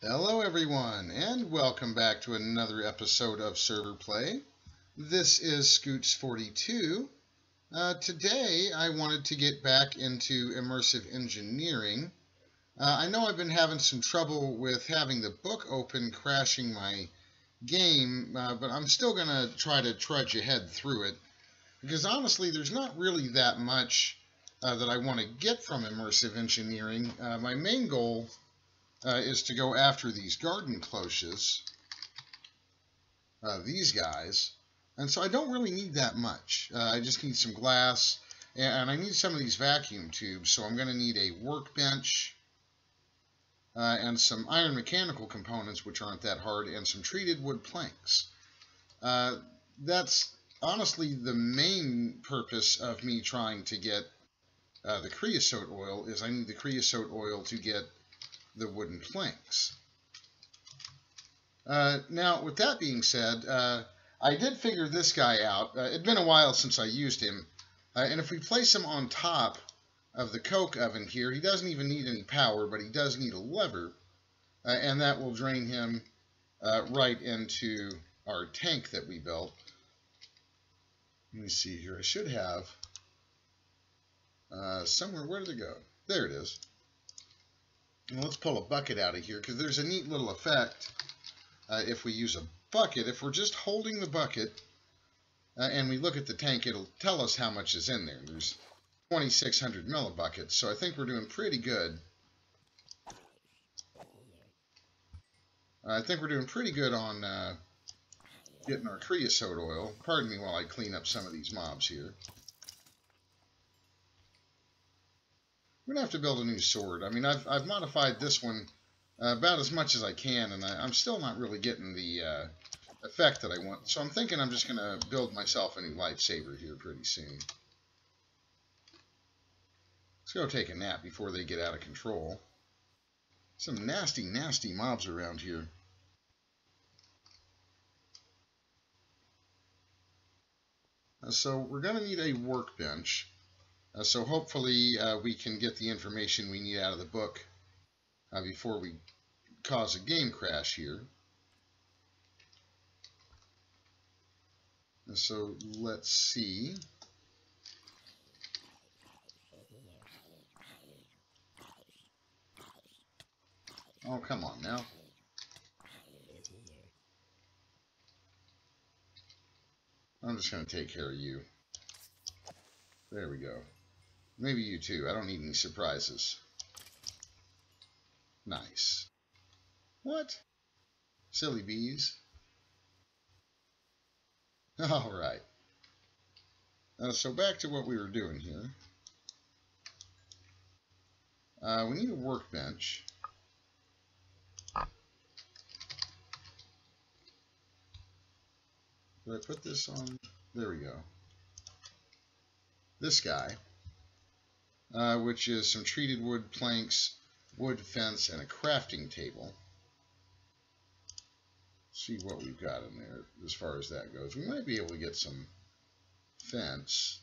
Hello everyone, and welcome back to another episode of Server Play. This is Scoots42. Today I wanted to get back into immersive engineering. I know I've been having some trouble with having the book open, crashing my game, but I'm still going to try to trudge ahead through it. Because honestly, there's not really that much that I want to get from immersive engineering. My main goal is to go after these garden cloches, these guys. And so I don't really need that much. I just need some glass, and I need some of these vacuum tubes, so I'm going to need a workbench and some iron mechanical components, which aren't that hard, and some treated wood planks. That's honestly the main purpose of me trying to get the creosote oil, is I need the creosote oil to get the wooden planks. Now, with that being said, I did figure this guy out. It'd been a while since I used him, and if we place him on top of the coke oven here, he doesn't even need any power, but he does need a lever, and that will drain him right into our tank that we built. Let me see here. I should have somewhere. Where did it go? There it is. And let's pull a bucket out of here, because there's a neat little effect if we use a bucket. If we're just holding the bucket and we look at the tank, it'll tell us how much is in there. There's 2,600 millibuckets, so I think we're doing pretty good. I think we're doing pretty good on getting our creosote oil. Pardon me while I clean up some of these mobs here. I'm going to have to build a new sword. I mean, I've modified this one about as much as I can, and I'm still not really getting the effect that I want. So I'm thinking I'm just going to build myself a new lightsaber here pretty soon. Let's go take a nap before they get out of control. Some nasty, nasty mobs around here. So we're going to need a workbench. So hopefully we can get the information we need out of the book before we cause a game crash here. And so let's see. Oh, come on now. I'm just going to take care of you. There we go. Maybe you too. I don't need any surprises. Nice. What? Silly bees. All right. So back to what we were doing here. We need a workbench. Did I put this on? There we go. This guy, which is some treated wood planks, wood fence, and a crafting table. See what we've got in there as far as that goes. We might be able to get some fence.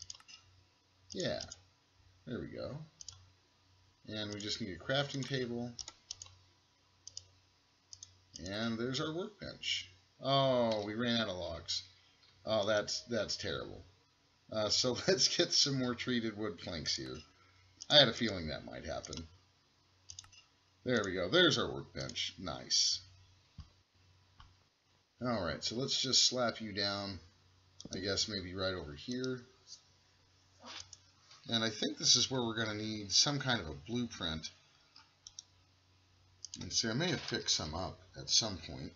Yeah, there we go. And we just need a crafting table. And there's our workbench. Oh, we ran out of logs. Oh, that's terrible. So let's get some more treated wood planks here. I had a feeling that might happen. There we go. There's our workbench. Nice. Alright, so let's just slap you down, I guess maybe right over here. And I think this is where we're going to need some kind of a blueprint. And see, I may have picked some up at some point.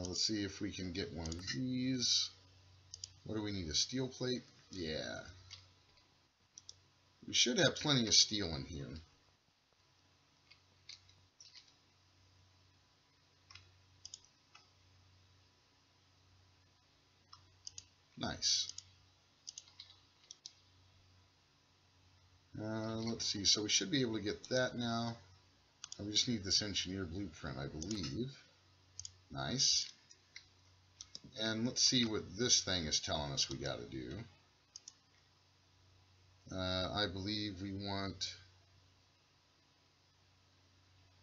Let's see if we can get one of these. What do we need? A steel plate? Yeah. We should have plenty of steel in here. Nice. Let's see. So we should be able to get that now. We just need this engineer blueprint, I believe. Nice. And let's see what this thing is telling us we got to do. I believe we want...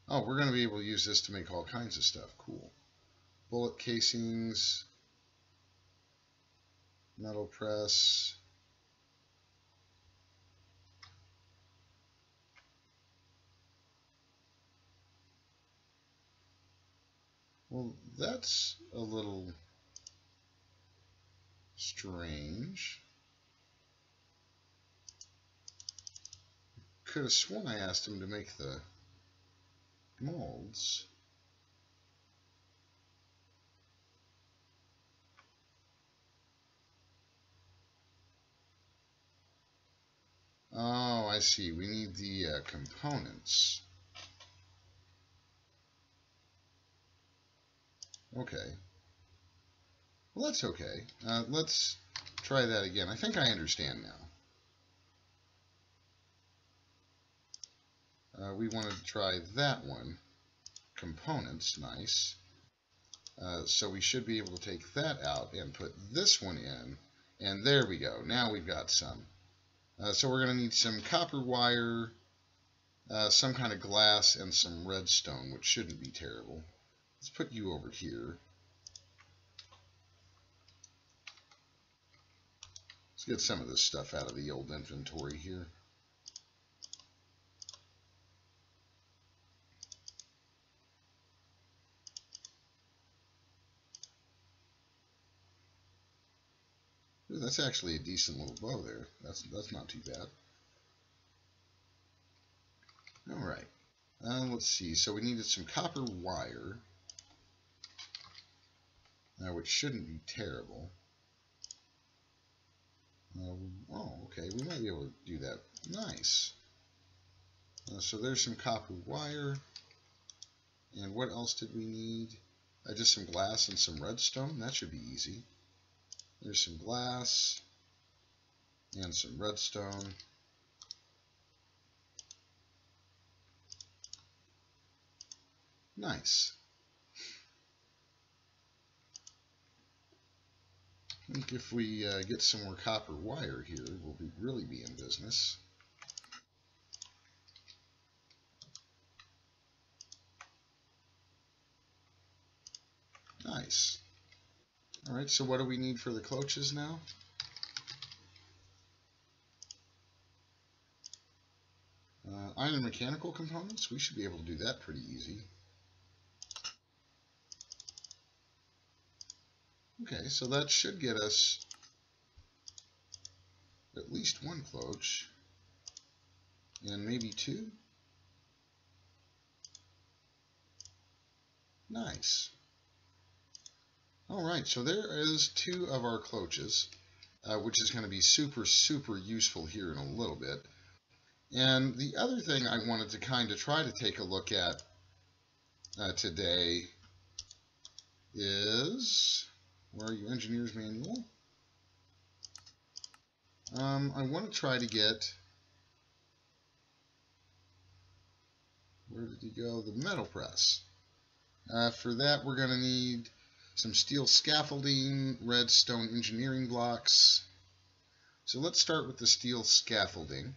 Oh, we're going to be able to use this to make all kinds of stuff. Cool. Bullet casings, metal press. Well, that's a little strange. Could have sworn I asked him to make the molds. Oh, I see. We need the components. Okay. Well, that's okay. Let's try that again. I think I understand now. We wanted to try that one. Components, nice. So we should be able to take that out and put this one in. And there we go. Now we've got some. So we're going to need some copper wire, some kind of glass, and some redstone, which shouldn't be terrible. Let's put you over here. Let's get some of this stuff out of the old inventory here. Ooh, that's actually a decent little bow there. That's not too bad. All right. Let's see. So we needed some copper wire, which shouldn't be terrible. Oh, okay. We might be able to do that. Nice. So there's some copper wire. And what else did we need? Just some glass and some redstone. That should be easy. There's some glass and some redstone. Nice. I think if we get some more copper wire here, we'll really be in business. Nice. All right, so what do we need for the cloaches now? Iron mechanical components. We should be able to do that pretty easy. Okay, so that should get us at least one cloche, and maybe two. Nice. All right, so there is two of our cloaches, which is going to be super, super useful here in a little bit. And the other thing I wanted to kind of try to take a look at today is, where are you, engineer's manual? I want to try to get, where did he go? The metal press. For that, we're going to need some steel scaffolding, redstone engineering blocks. So let's start with the steel scaffolding.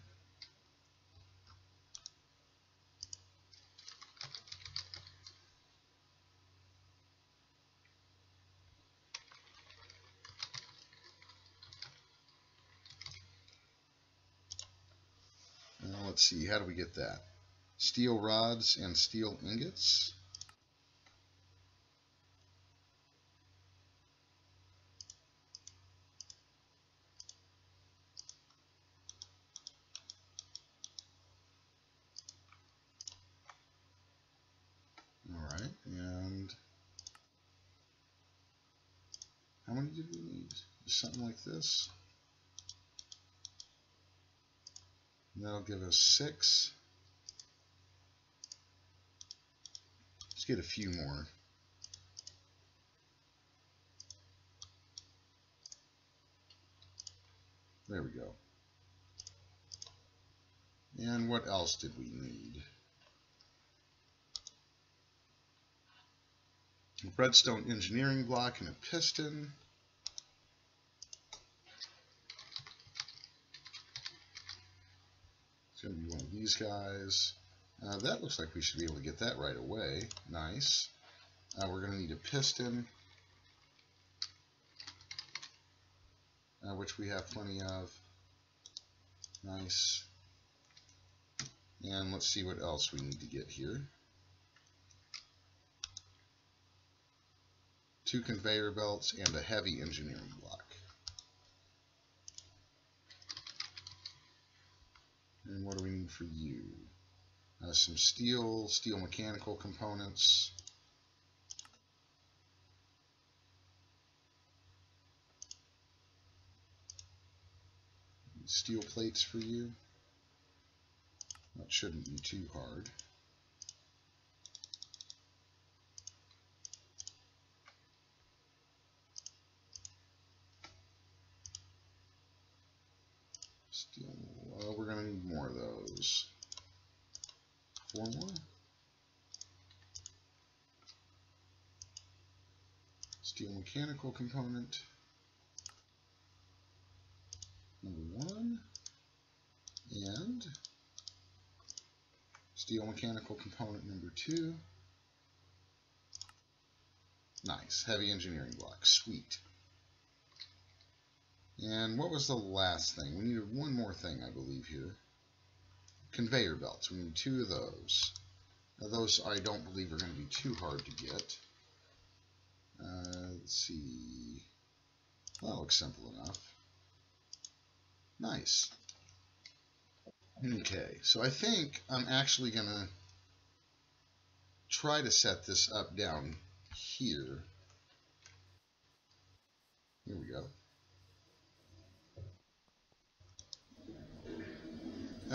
Now let's see, how do we get that? Steel rods and steel ingots. Alright, and how many did we need? Something like this. And that'll give us 6. Let's get a few more. There we go. And what else did we need? A redstone engineering block and a piston. It's going to be one of these guys. That looks like we should be able to get that right away. Nice. We're going to need a piston, which we have plenty of. Nice. And let's see what else we need to get here. 2 conveyor belts and a heavy engineering block. And what do we need for you? Some steel mechanical components. Steel plates for you. That shouldn't be too hard. Steel, we're going to need more of those. 4 more. Steel mechanical component. Number 1. And steel mechanical component number 2. Nice. Heavy engineering block. Sweet. And what was the last thing? We needed one more thing, I believe, here. Conveyor belts. We need 2 of those. Now, those I don't believe are going to be too hard to get. Let's see. That looks simple enough. Nice. Okay, so I think I'm actually going to try to set this up down here. Here we go.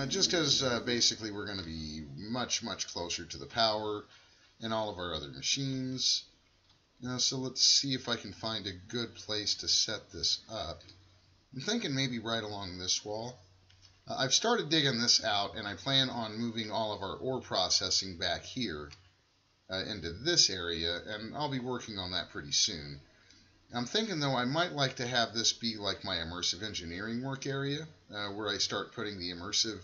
Just because basically we're going to be much closer to the power and all of our other machines. So let's see if I can find a good place to set this up. I'm thinking maybe right along this wall. I've started digging this out, and I plan on moving all of our ore processing back here into this area, and I'll be working on that pretty soon. I'm thinking, though, I might like to have this be like my immersive engineering work area, where I start putting the immersive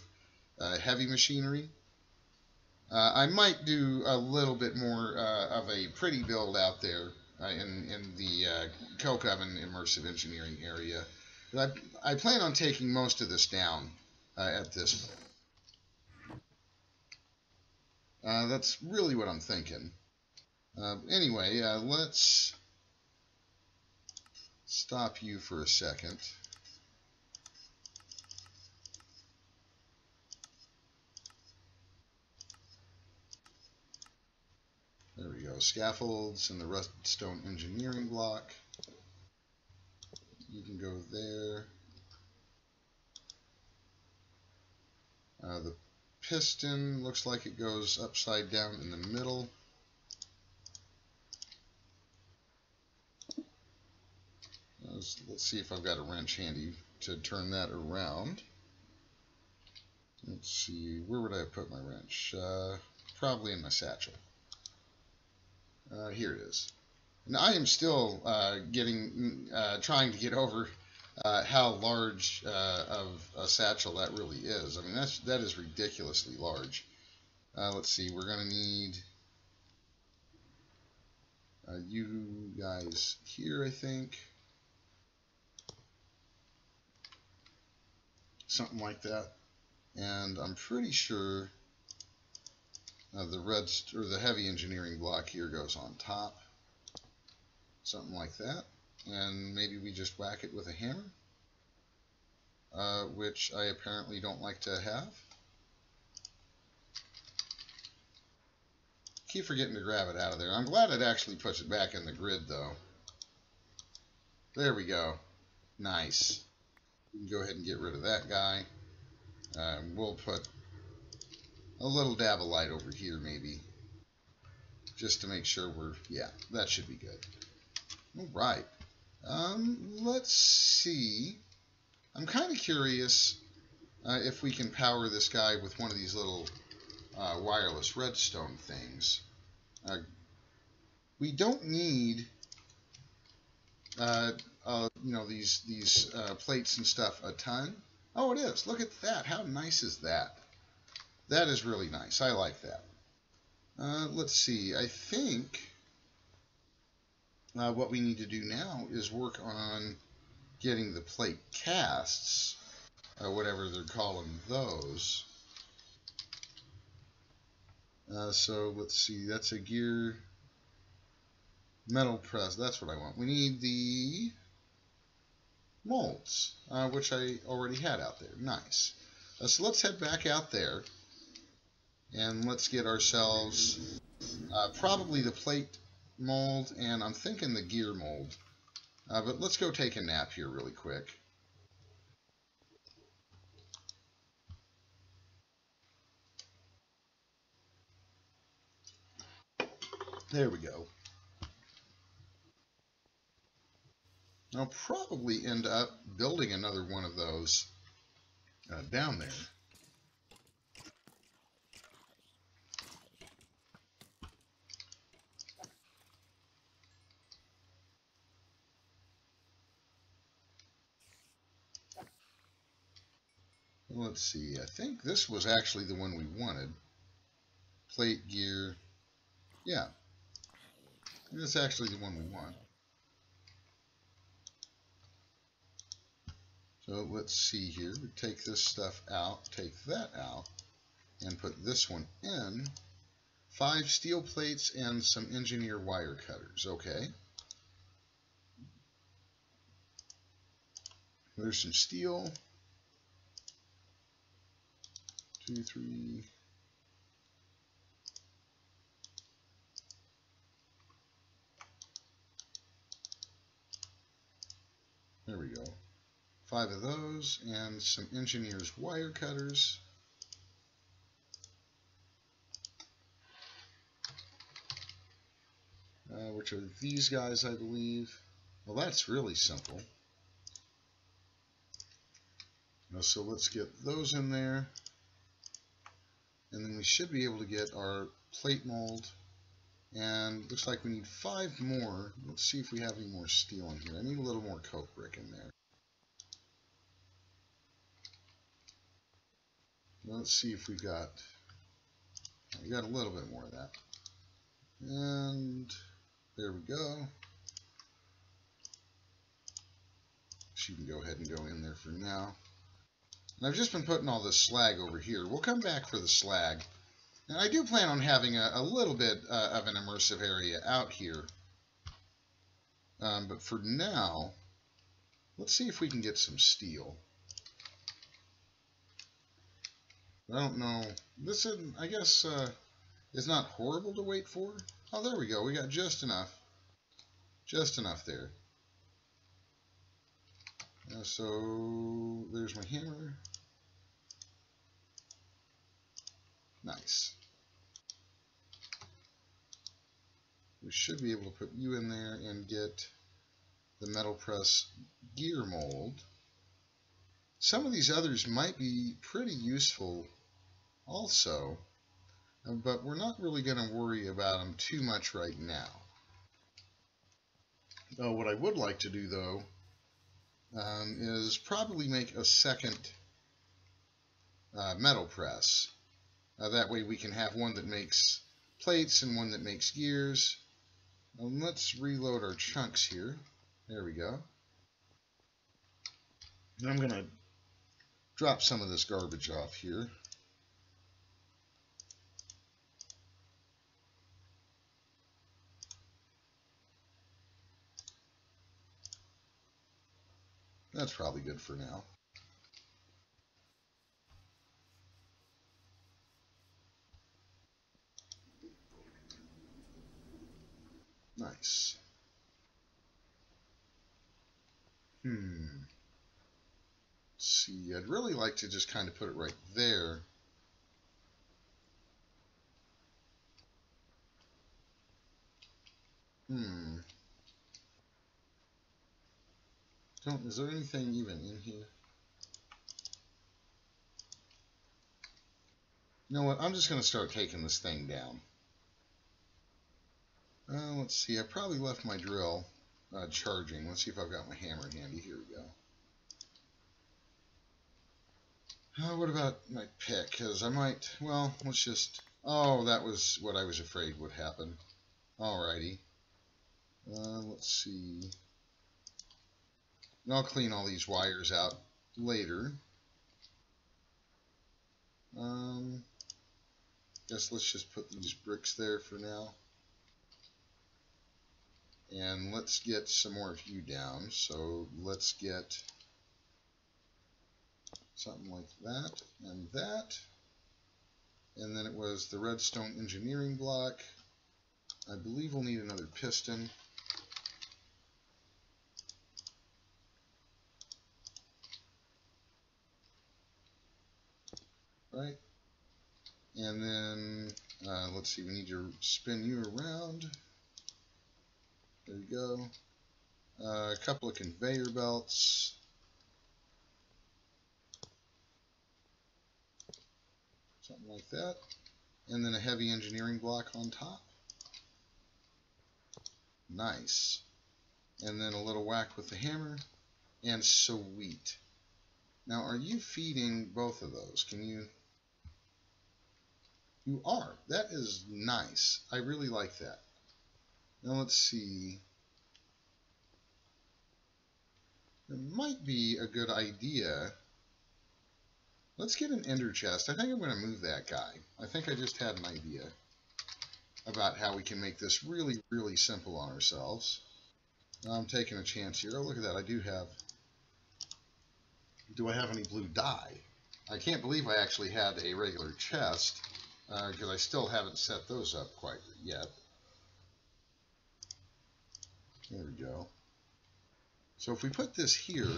heavy machinery. I might do a little bit more of a pretty build out there in the coke oven immersive engineering area. But I plan on taking most of this down at this point. That's really what I'm thinking. Anyway, let's stop you for a second. There we go. Scaffolds and the redstone engineering block. You can go there. The piston looks like it goes upside down in the middle. Let's see if I've got a wrench handy to turn that around. Let's see, where would I have put my wrench? Probably in my satchel. Here it is. And I am still trying to get over how large of a satchel that really is. I mean, that is ridiculously large. Let's see, we're going to need you guys here, I think. Something like that. And I'm pretty sure the heavy engineering block here goes on top. Something like that. And maybe we just whack it with a hammer, which I apparently don't like to have. Keep forgetting to grab it out of there. I'm glad it actually puts it back in the grid, though. There we go. Nice. We can go ahead and get rid of that guy. We'll put a little dab of light over here, maybe, just to make sure yeah, that should be good. All right. Let's see. I'm kind of curious if we can power this guy with one of these little wireless redstone things. We don't need these plates and stuff a ton. Oh, it is. Look at that. How nice is that? That is really nice. I like that. Let's see. I think what we need to do now is work on getting the plate casts, whatever they're calling those. So let's see. That's a gear metal press. That's what I want. We need the molds, which I already had out there. Nice. So let's head back out there and let's get ourselves probably the plate mold, and I'm thinking the gear mold. But let's go take a nap here really quick. There we go. I'll probably end up building another one of those down there. Let's see, I think this was actually the one we wanted. Plate gear. Yeah. It's actually the one we want. So let's see here. We take this stuff out, take that out, and put this one in. 5 steel plates and some engineer wire cutters. Okay. There's some steel. 2, 3. There we go. 5 of those and some engineer's wire cutters. Which are these guys, I believe. Well, that's really simple. So let's get those in there. And then we should be able to get our plate mold. And looks like we need 5 more. Let's see if we have any more steel in here. I need a little more coke brick in there. Let's see if we got a little bit more of that. And there we go. So you can go ahead and go in there for now. And I've just been putting all this slag over here. We'll come back for the slag. And I do plan on having a little bit of an immersive area out here. But for now, let's see if we can get some steel. I don't know. This, I guess, is not horrible to wait for. Oh, there we go. We got just enough. Just enough there. So there's my hammer. Nice. We should be able to put you in there and get the metal press gear mold. Some of these others might be pretty useful also, but we're not really going to worry about them too much right now. What I would like to do, though, is probably make a second metal press. That way we can have one that makes plates and one that makes gears. Let's reload our chunks here. There we go. And I'm going to drop some of this garbage off here. That's probably good for now. Nice. Let's see, I'd really like to just kind of put it right there. Is there anything even in here? You know what? I'm just going to start taking this thing down. Let's see. I probably left my drill charging. Let's see if I've got my hammer handy. Here we go. What about my pick? Because I might, well, let's just, oh, that was what I was afraid would happen. Alrighty. Let's see. I'll clean all these wires out later. Guess let's just put these bricks there for now. And let's get some more of you down. So let's get something like that and that. And then it was the redstone engineering block. I believe we'll need another piston. Right? And then, let's see, we need to spin you around. There we go. A couple of conveyor belts. Something like that. And then a heavy engineering block on top. Nice. And then a little whack with the hammer. And sweet. Now, are you feeding both of those? Can you? You are. That is nice. I really like that. Now, let's see. There might be a good idea. Let's get an ender chest. I think I'm going to move that guy. I think I just had an idea about how we can make this really, really simple on ourselves. I'm taking a chance here. Oh, look at that. I do have... Do I have any blue dye? I can't believe I actually had a regular chest, because I still haven't set those up quite yet. There we go. So if we put this here...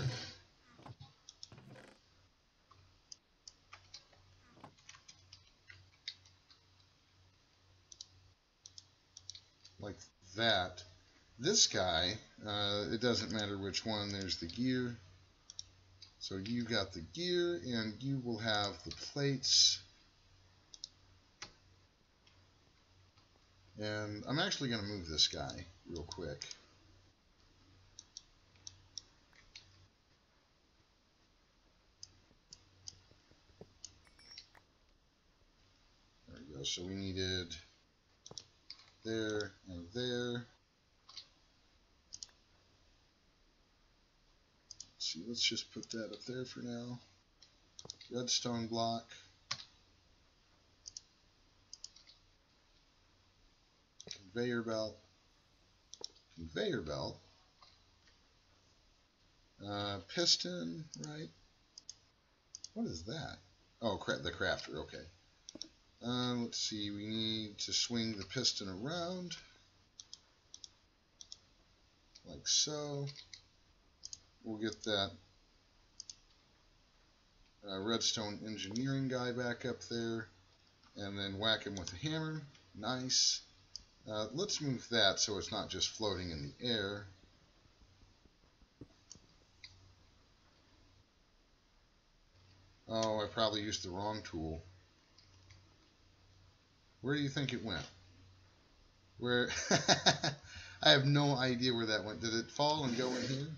like that. This guy, it doesn't matter which one, there's the gear. So you got the gear, and you will have the plates. And I'm actually going to move this guy real quick. There we go. So we needed there and there. See, let's just put that up there for now. Redstone block. Conveyor belt. Conveyor belt. Piston, right? What is that? Oh, the crafter, okay. Let's see, we need to swing the piston around. Like so. We'll get that redstone engineering guy back up there, and then whack him with a hammer. Nice. Let's move that so it's not just floating in the air. Oh, I probably used the wrong tool. Where do you think it went? Where? I have no idea where that went. Did it fall and go in here?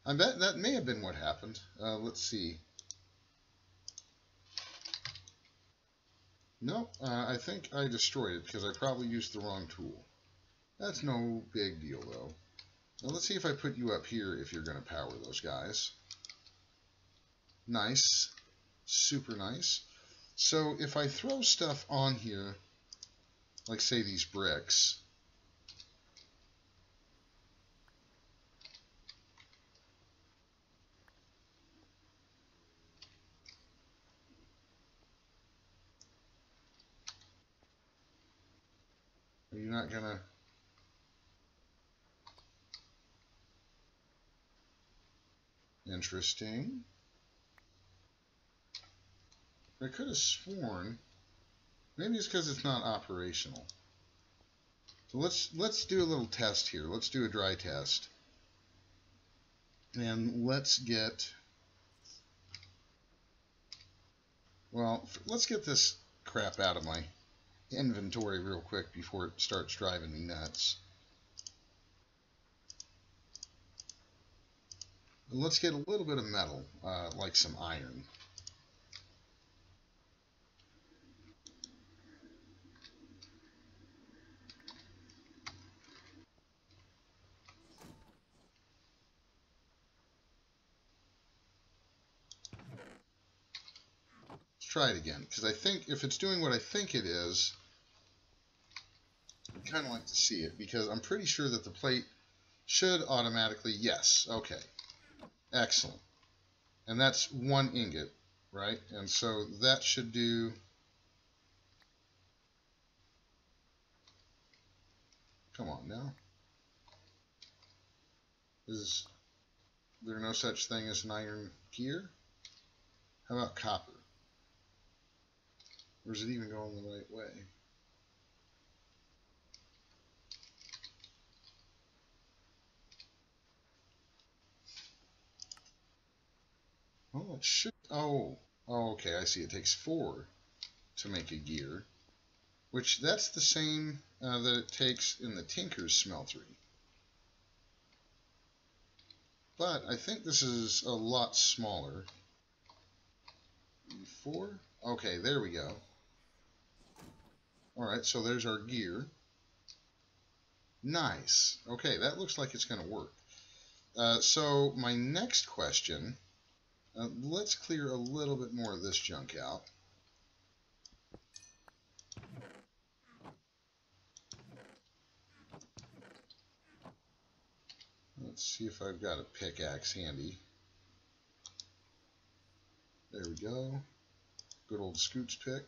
I bet that may have been what happened. Let's see. Nope, I think I destroyed it because I probably used the wrong tool. That's no big deal, though. Now let's see if I put you up here if you're going to power those guys. Nice. Super nice. So if I throw stuff on here, like say these bricks, are you not going to... Interesting. I could have sworn, maybe it's because it's not operational. So let's do a little test here. Let's do a dry test. And let's get, well, let's get this crap out of my inventory real quick before it starts driving me nuts. And let's get a little bit of metal, like some iron. try it again, because I think if it's doing what I think it is, I'd kind of like to see it, because I'm pretty sure that the plate should automatically, yes, okay, excellent. And that's 1 ingot, right? And so that should do, come on now, is there no such thing as an iron gear? How about copper? Or is it even going the right way? Oh, it should. Oh, okay. I see. It takes 4 to make a gear, which that's the same that it takes in the Tinker's smeltery. But I think this is a lot smaller. 4. Okay, there we go. All right, so there's our gear. Nice. Okay, that looks like it's going to work. So my next question. Let's clear a little bit more of this junk out. Let's see if I've got a pickaxe handy. There we go. Good old Scoot's pick.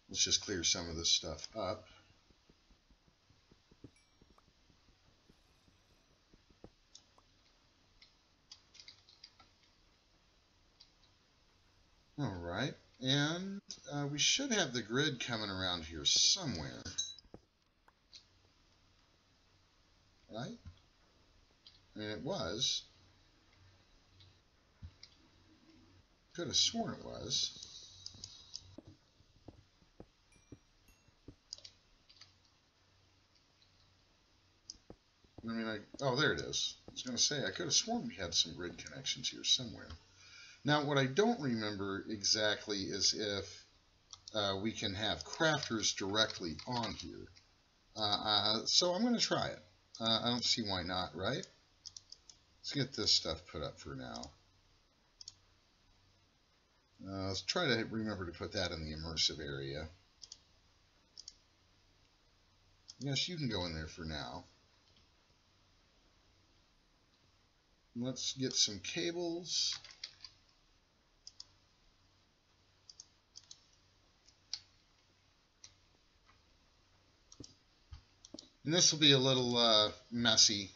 Let's just clear some of this stuff up. Alright, and we should have the grid coming around here somewhere. Right? I mean, it was. Could have sworn it was. I mean, oh, there it is. I was going to say, I could have sworn we had some grid connections here somewhere. Now, what I don't remember exactly is if we can have crafters directly on here. So I'm going to try it. I don't see why not, right? Let's get this stuff put up for now. Let's try to remember to put that in the immersive area. Yes, you can go in there for now. Let's get some cables. And this will be a little messy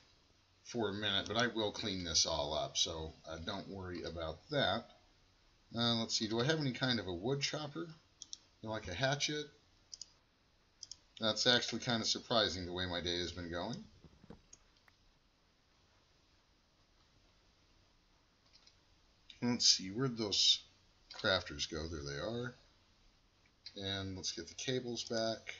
for a minute, but I will clean this all up, so don't worry about that. Let's see, do I have any kind of a wood chopper? Like a hatchet? That's actually kind of surprising the way my day has been going. Let's see, where'd those crafters go? There they are. And let's get the cables back.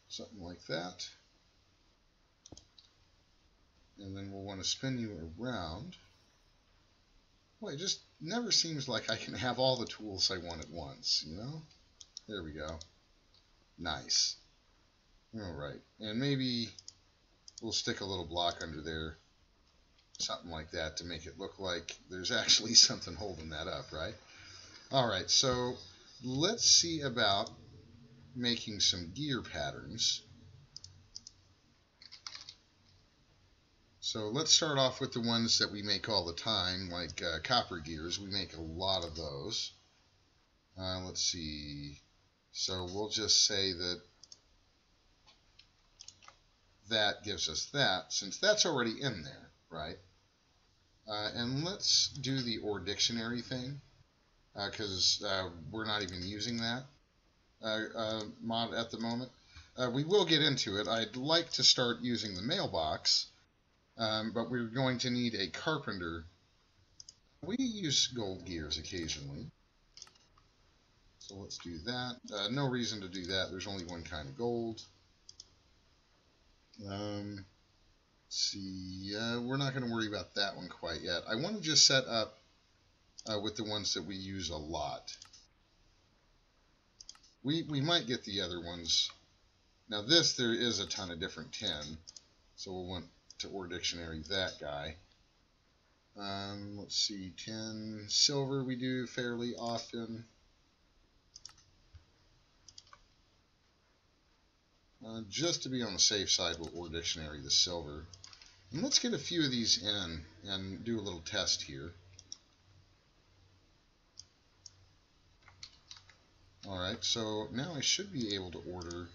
Something like that. And then we'll want to spin you around. Well, it just never seems like I can have all the tools I want at once, you know? There we go. Nice. Alright, and maybe we'll stick a little block under there, something like that, to make it look like there's actually something holding that up, right? Alright, so let's see about making some gear patterns. So let's start off with the ones that we make all the time, like copper gears. We make a lot of those. Let's see. So we'll just say that that gives us that, since that's already in there, right? And let's do the or dictionary thing, because we're not even using that mod at the moment. We will get into it. I'd like to start using the mailbox. But we're going to need a carpenter. We use gold gears occasionally. So let's do that. No reason to do that. There's only one kind of gold. Let's see. We're not going to worry about that one quite yet. I want to just set up with the ones that we use a lot. We might get the other ones. Now this, there is a ton of different tin. So we'll want to Ore Dictionary that guy. Let's see, 10 silver we do fairly often. Just to be on the safe side, we'll Ore Dictionary the silver. And let's get a few of these in and do a little test here. Alright, so now I should be able to order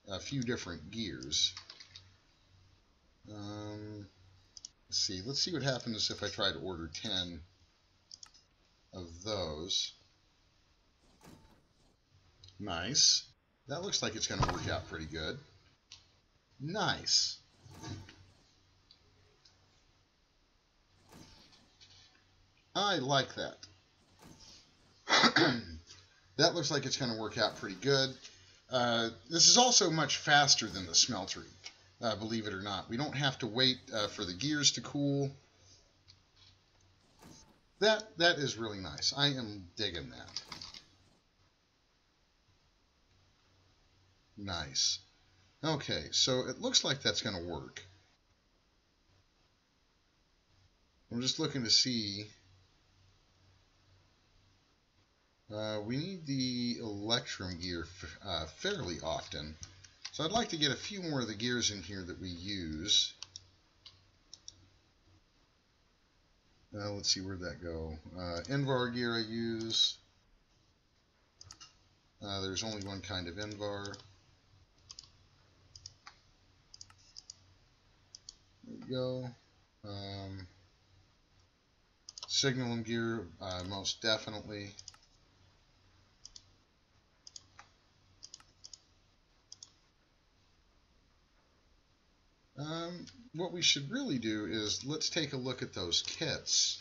a few different gears. Let's see what happens if I try to order 10 of those. Nice. That looks like it's going to work out pretty good. Nice. I like that. That looks like it's going to work out pretty good. This is also much faster than the smeltery, believe it or not. We don't have to wait for the gears to cool. That is really nice. I am digging that. Nice. Okay, so it looks like that's going to work. I'm just looking to see. We need the Electrum gear fairly often. So I'd like to get a few more of the gears in here that we use. Let's see, where'd that go? Invar gear I use. There's only one kind of Invar. There we go. Signalum gear, most definitely. What we should really do is let's take a look at those kits,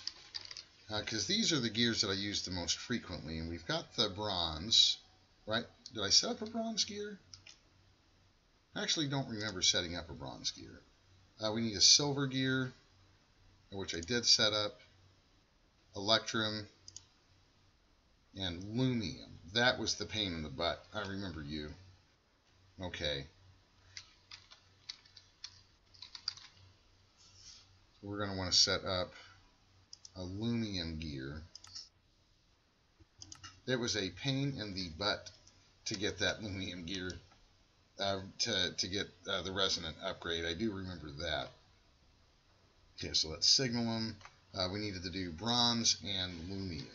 because these are the gears that I use the most frequently, and we've got the bronze, right? Did I set up a bronze gear? I actually don't remember setting up a bronze gear. We need a silver gear, which I did set up, Electrum, and Lumium. That was the pain in the butt. I remember you. Okay. We're going to want to set up a Lumium gear. It was a pain in the butt to get that Lumium gear, to get the resonant upgrade. I do remember that. Okay, so let's signal them. We needed to do bronze and Lumium,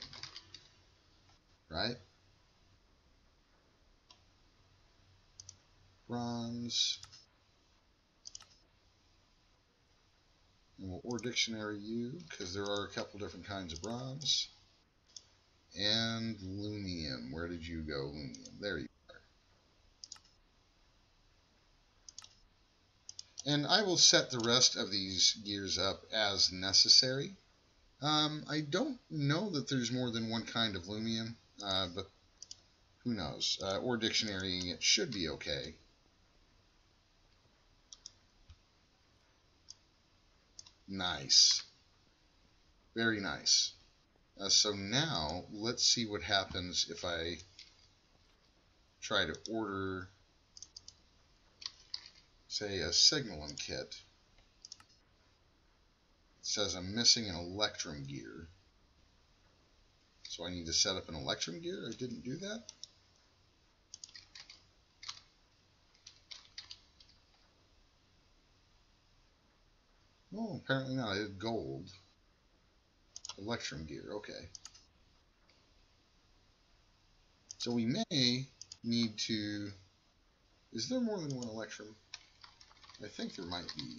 right? Bronze. And we'll Ore Dictionary you, because there are a couple different kinds of bronze. And Lumium. Where did you go, Lumium? There you are. And I will set the rest of these gears up as necessary. I don't know that there's more than one kind of Lumium, but who knows? Ore Dictionarying it should be okay. Nice. Very nice. So now, let's see what happens if I try to order, say, a Signalum kit. It says I'm missing an Electrum gear. So I need to set up an Electrum gear? I didn't do that? Oh, apparently not. I did gold. Electrum gear, okay. So we may need to... Is there more than one Electrum? I think there might be.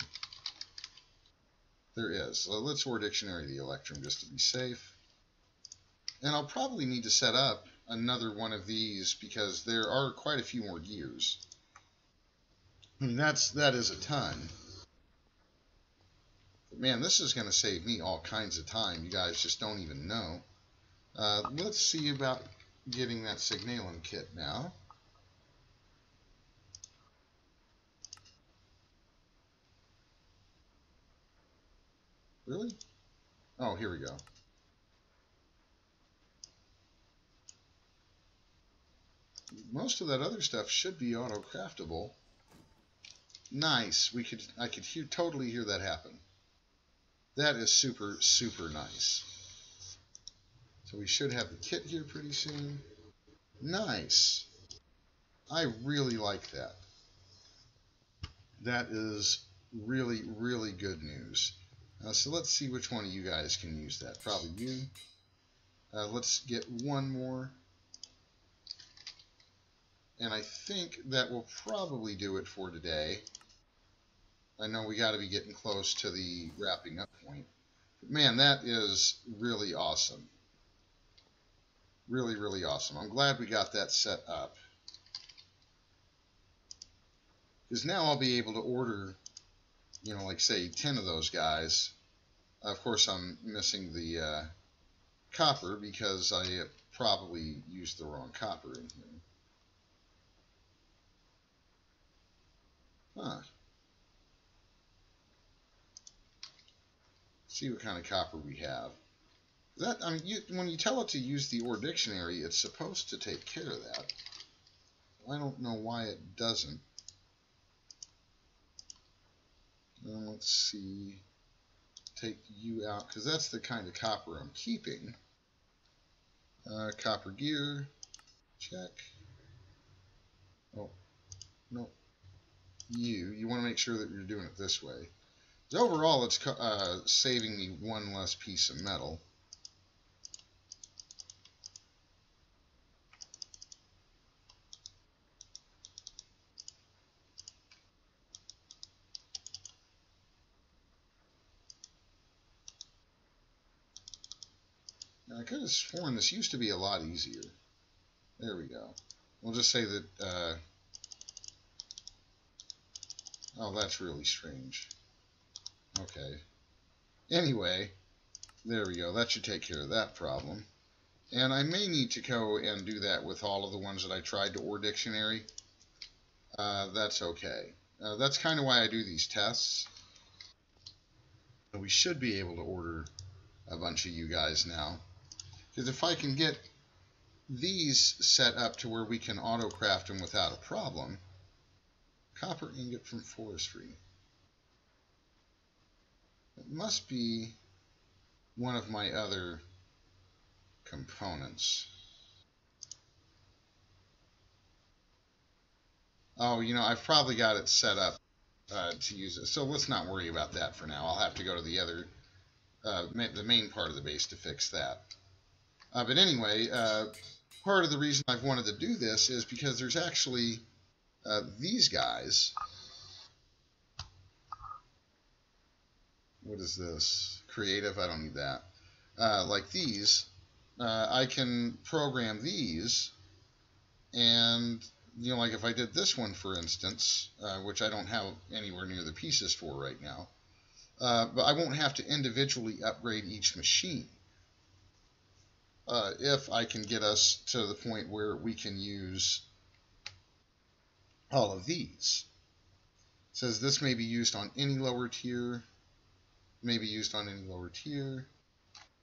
There is. So let's Ore Dictionary the Electrum just to be safe. And I'll probably need to set up another one of these because there are quite a few more gears. I mean, that is a ton. But man, this is going to save me all kinds of time. You guys just don't even know. Let's see about getting that Signalum kit now. Really? Oh, here we go. Most of that other stuff should be auto-craftable. Nice. I could totally hear that happen. That is super, super nice. So we should have the kit here pretty soon. Nice. I really like that. That is really, really good news. So let's see which one of you guys can use that. Probably you. Let's get one more. And I think that will probably do it for today. I know we got to be getting close to the wrapping up point. But man, that is really awesome. Really, really awesome. I'm glad we got that set up. Because now I'll be able to order, you know, like say 10 of those guys. Of course, I'm missing the copper because I probably used the wrong copper in here. Huh. See what kind of copper we have. That, I mean, when you tell it to use the OR dictionary, it's supposed to take care of that. I don't know why it doesn't. Let's see. Take you out, because that's the kind of copper I'm keeping. Copper gear. Check. Oh, no. You want to make sure that you're doing it this way. So overall, it's saving me one less piece of metal. Now, I could have sworn this used to be a lot easier. There we go. We'll just say that... oh, that's really strange. Okay. Anyway, there we go. That should take care of that problem. And I may need to go and do that with all of the ones that I tried to OR dictionary. That's okay. That's kind of why I do these tests. But we should be able to order a bunch of you guys now. Because if I can get these set up to where we can auto-craft them without a problem. Copper ingot from forestry. It must be one of my other components. Oh, you know, I've probably got it set up to use it. So let's not worry about that for now. I'll have to go to the other, the main part of the base to fix that. But anyway, part of the reason I've wanted to do this is because there's actually these guys. What is this? Creative? I don't need that. Like these. I can program these, and you know, like if I did this one, for instance, which I don't have anywhere near the pieces for right now, but I won't have to individually upgrade each machine. If I can get us to the point where we can use all of these. It says this may be used on any lower tier, may be used on any lower tier.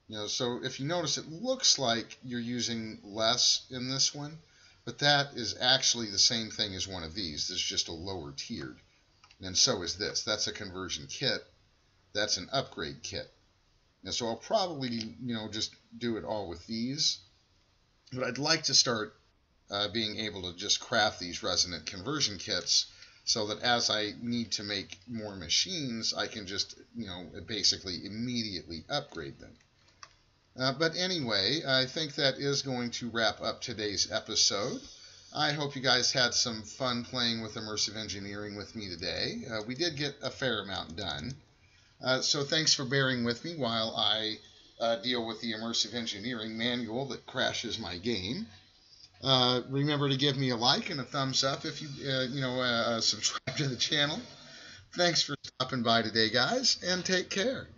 You know, so if you notice, it looks like you're using less in this one, but that is actually the same thing as one of these. This is just a lower tiered. And so is this. That's a conversion kit. That's an upgrade kit. And so I'll probably, you know, just do it all with these. But I'd like to start being able to just craft these resonant conversion kits so that as I need to make more machines, I can just, you know, basically immediately upgrade them. But anyway, I think that is going to wrap up today's episode. I hope you guys had some fun playing with immersive engineering with me today. We did get a fair amount done. So thanks for bearing with me while I deal with the immersive engineering manual that crashes my game. Remember to give me a like and a thumbs up if you, subscribe to the channel. Thanks for stopping by today, guys, and take care.